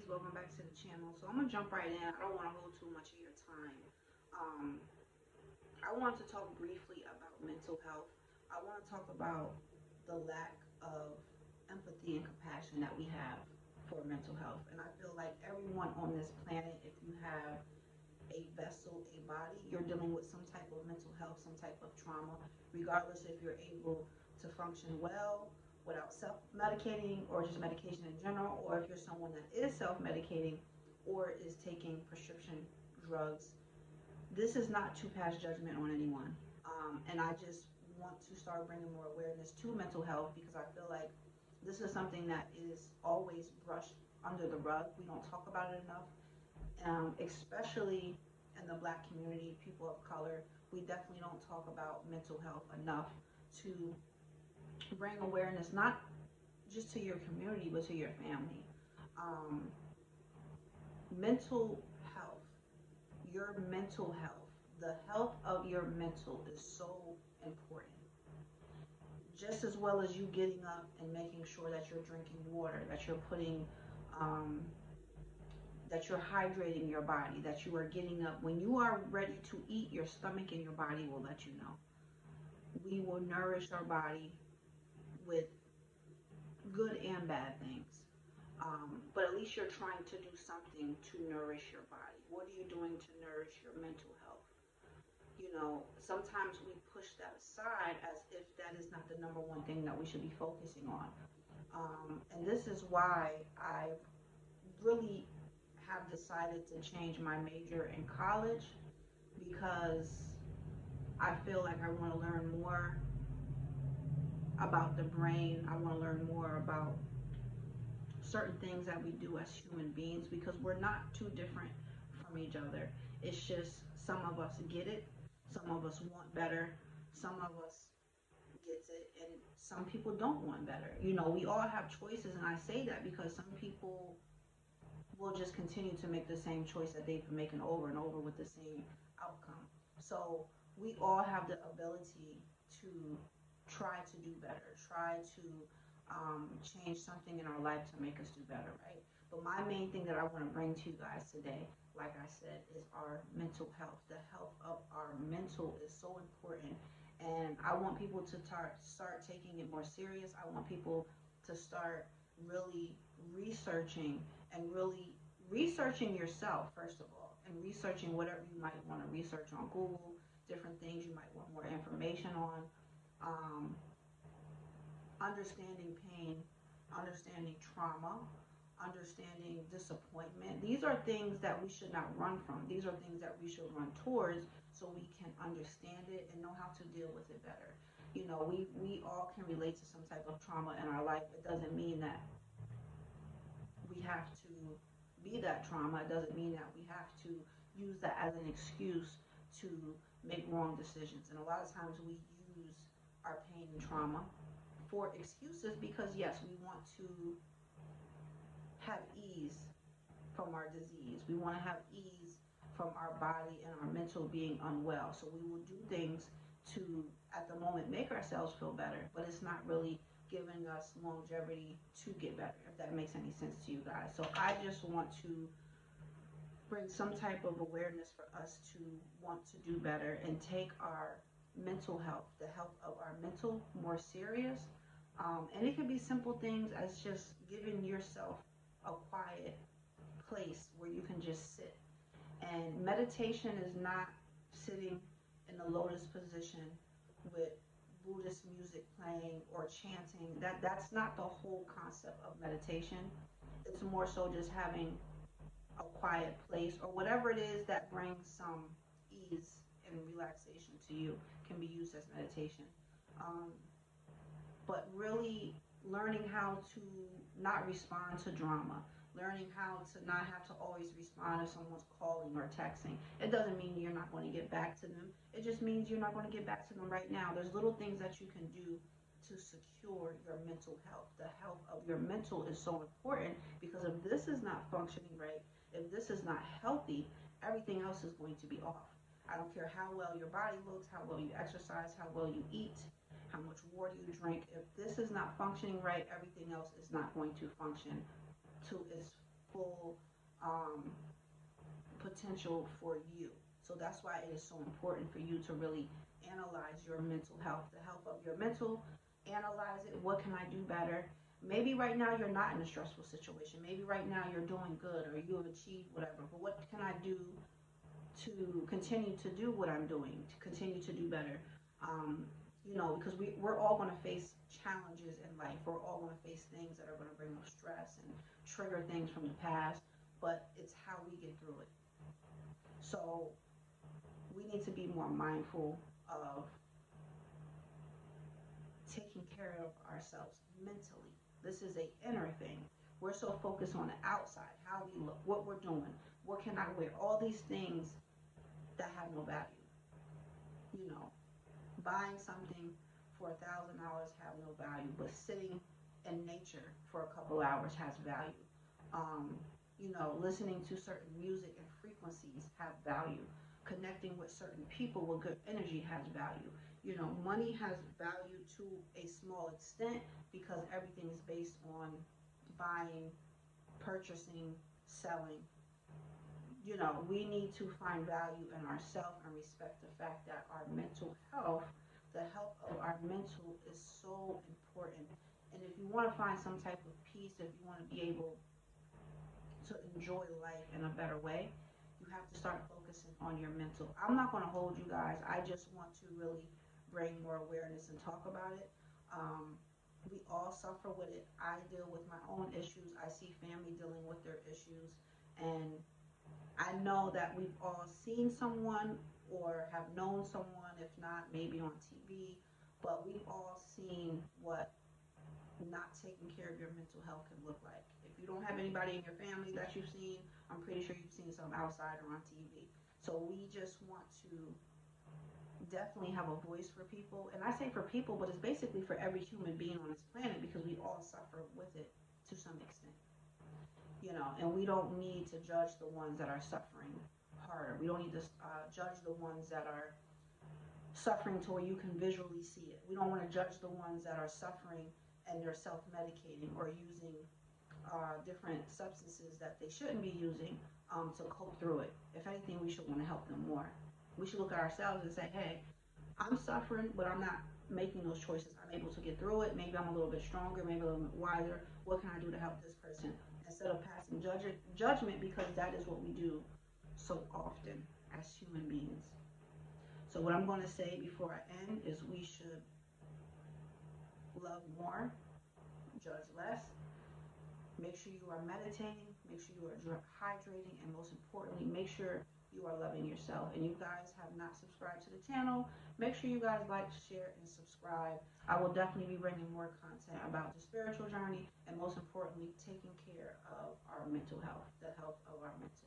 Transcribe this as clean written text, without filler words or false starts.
welcome back to the channel. So I'm gonna jump right in. I don't want to hold too much of your time. Um, I want to talk briefly about mental health. I want to talk about the lack of empathy and compassion that we have for mental health. And I feel like everyone on this planet, if you have a vessel, a body, you're dealing with some type of mental health, some type of trauma, regardless if you're able to function well without self medicating or just medication in general, or if you're someone that is self medicating or is taking prescription drugs. This is not to pass judgment on anyone. And I just want to start bringing more awareness to mental health because I feel like this is something that is always brushed under the rug. We don't talk about it enough, especially in the black community, people of color. We definitely don't talk about mental health enough to bring awareness, not just to your community, but to your family. Um, Mental health, your mental health, the health of your mental is so important. Just as well as you getting up and making sure that you're drinking water, that you're putting um, that you're hydrating your body, that you are getting up. When you are ready to eat, your stomach and your body will let you know. We will nourish our body with good and bad things. But at least you're trying to do something to nourish your body. What are you doing to nourish your mental health? Sometimes we push that aside as if that is not the number one thing that we should be focusing on. And this is why I really have decided to change my major in college because I feel like I want to learn more about the brain. I want to learn more about certain things that we do as human beings because we're not too different from each other. It's just some of us get it, some of us want better, some of us gets it, and some people don't want better. We all have choices, and I say that because some people will just continue to make the same choice that they've been making over and over with the same outcome. So we all have the ability to try to do better, try to change something in our life to make us do better, right? But my main thing that I want to bring to you guys today, like I said, is our mental health. The health of our mental is so important. And I want people to start taking it more serious. I want people to start really researching and really researching yourself, first of all, and researching whatever you might want to research on Google, different things you might want more information on. Um, Understanding pain, understanding trauma, understanding disappointment. These are things that we should not run from. These are things that we should run towards so we can understand it and know how to deal with it better. We all can relate to some type of trauma in our life. It doesn't mean that we have to be that trauma. It doesn't mean that we have to use that as an excuse to make wrong decisions. And a lot of times we use our pain and trauma for excuses because yes, we want to have ease from our disease. We want to have ease from our body and our mental being unwell. So we will do things to, at the moment, make ourselves feel better, but it's not really giving us longevity to get better, if that makes any sense to you guys. So I just want to bring some type of awareness for us to want to do better and take our mental health, the health of our mental, more serious. And it can be simple things as just giving yourself a quiet place where you can just sit. And meditation is not sitting in the lotus position with Buddhist music playing or chanting. That's not the whole concept of meditation. It's more so just having a quiet place or whatever it is that brings some ease and relaxation to you can be used as meditation. Um, but really learning how to not respond to drama, learning how to not have to always respond if someone's calling or texting. It doesn't mean you're not going to get back to them. It just means you're not going to get back to them right now. There's little things that you can do to secure your mental health. The health of your mental is so important because if this is not functioning right, if this is not healthy, everything else is going to be off. I don't care how well your body looks, how well you exercise, how well you eat, how much water you drink. If this is not functioning right, everything else is not going to function to its full um, potential for you. So that's why it is so important for you to really analyze your mental health, the health of your mental, analyze it. What can I do better? Maybe right now you're not in a stressful situation. Maybe right now you're doing good or you have achieved whatever. But what can I do to continue to do what I'm doing, to continue to do better? Um, because we're all going to face challenges in life. We're all going to face things that are going to bring up stress and trigger things from the past. But it's how we get through it. So we need to be more mindful of taking care of ourselves mentally. This is a inner thing. We're so focused on the outside, how we look, what we're doing, what can I wear, all these things that have no value. You know, buying something for $1,000 have no value, but sitting in nature for a couple hours has value. Um, Listening to certain music and frequencies have value. Connecting with certain people with good energy has value. Money has value to a small extent because everything is based on buying, purchasing, selling. We need to find value in ourselves and respect the fact that our mental health, the health of our mental is so important. And if you want to find some type of peace, if you want to be able to enjoy life in a better way, you have to start focusing on your mental. I'm not going to hold you guys. I just want to really bring more awareness and talk about it. Um, we all suffer with it. I deal with my own issues. I see family dealing with their issues. And I know that we've all seen someone or have known someone, if not maybe on TV, but we've all seen what not taking care of your mental health can look like. If you don't have anybody in your family that you've seen, I'm pretty sure you've seen some outside or on TV. So we just want to definitely have a voice for people. And I say for people, but it's basically for every human being on this planet because we all suffer with it to some extent. And we don't need to judge the ones that are suffering harder. We don't need to judge the ones that are suffering to where you can visually see it. We don't want to judge the ones that are suffering and they're self-medicating or using different substances that they shouldn't be using to cope through it. If anything, we should want to help them more. We should look at ourselves and say, hey, I'm suffering, but I'm not making those choices. I'm able to get through it. Maybe I'm a little bit stronger, maybe a little bit wiser. What can I do to help this person? Instead of passing judgment, because that is what we do so often as human beings. So what I'm going to say before I end is we should love more, judge less. Make sure you are meditating, make sure you are hydrating, and most importantly, make sure you are loving yourself. And you guys have not subscribed to the channel, make sure you guys like, share, and subscribe. I will definitely be bringing more content about the spiritual journey and most importantly, taking care of our mental health, the health of our mental